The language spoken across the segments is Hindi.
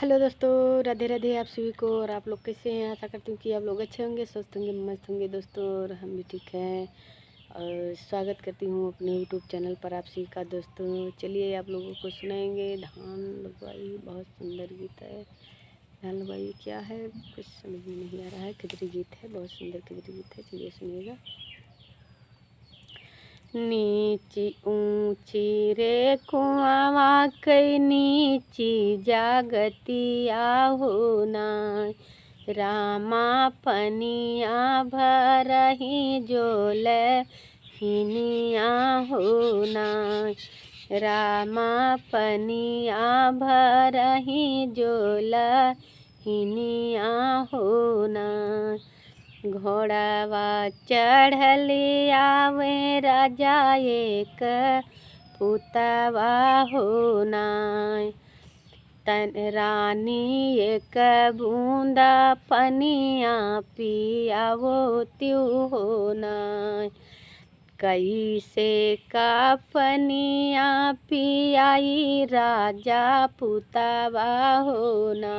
हेलो दोस्तों, राधे राधे आप सभी को। और आप लोग कैसे हैं? आशा करती हूँ कि आप लोग अच्छे होंगे, स्वस्थ होंगे, मस्त होंगे दोस्तों। और हम भी ठीक हैं। और स्वागत करती हूँ अपने यूट्यूब चैनल पर आप सभी का दोस्तों। चलिए आप लोगों को सुनाएंगे धान लगवाई। बहुत सुंदर गीत है। धान लगवाई क्या है कुछ समझ में नहीं आ रहा है। खिजरी गीत है, बहुत सुंदर खिजरी गीत है। चलिए सुनिएगा। नीची ऊंची रे कुआवा कई नीची जागतिया होना। रामा पनिया भरही जोल हिनिया होना। रामा पनिया भरही जोल हिनिया होना। घोड़ावा चढ़ली आवे राजा एक पुतवा होना। तन रानी एक बूंदा पनिया पियावो त्यू होना। कैसे का पनिया पियाई राजा पुतवा होना।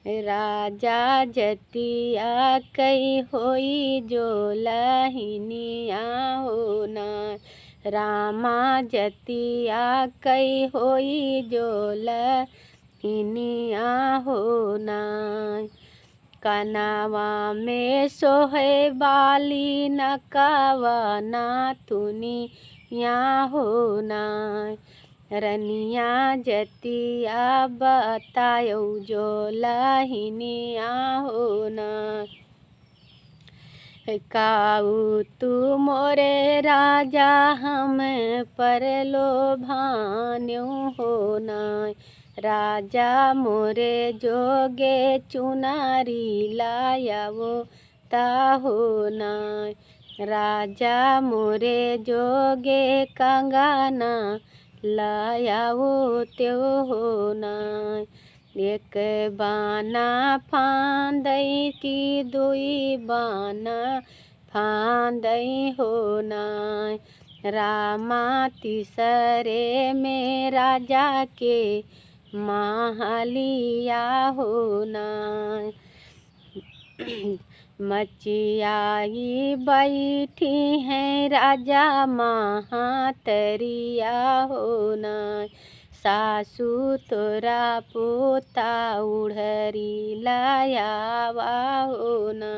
राजा जतिया कई होई जो लहिनिया होना। रामा जतिया कई होई जो लहिनिया होना। कनावा में सोहे बाली नकावा नाथुनिया होना। रनिया जतिया बतायो जो लहिनिया होना। काऊ तू मोरे राजा हम पर लोभान्यू होना। राजा मोरे जोगे चुनारी लायावो ता होना। राजा मोरे जोगे कंगना लायावो त्यो होना। एक बाना फांदई की दुई बाना फांदई होना। रामा तीसरे में राजा के महलिया होना। मचियाई बैठी हैं राजा महातरिया होना। सासू तोरा पोता उड़हरी लायावा होना।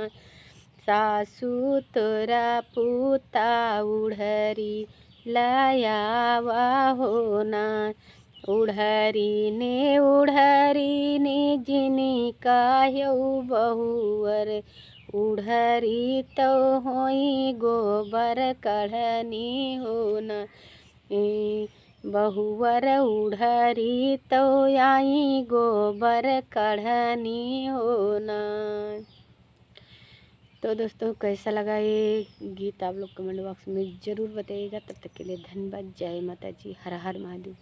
सासू तोरा पोता उड़हरी लायावा होना। उड़हरी ने जिनी काह्यऊ बहुअर। उड़हरी तो होई गोबर कढ़नी होना। बहुवर उड़हरी तो आई गोबर कढ़नी होना। तो दोस्तों कैसा लगा ये गीत आप लोग कमेंट बॉक्स में ज़रूर बताइएगा। तब तक के लिए धन्यवाद। जय माता जी, हर हर महादेव।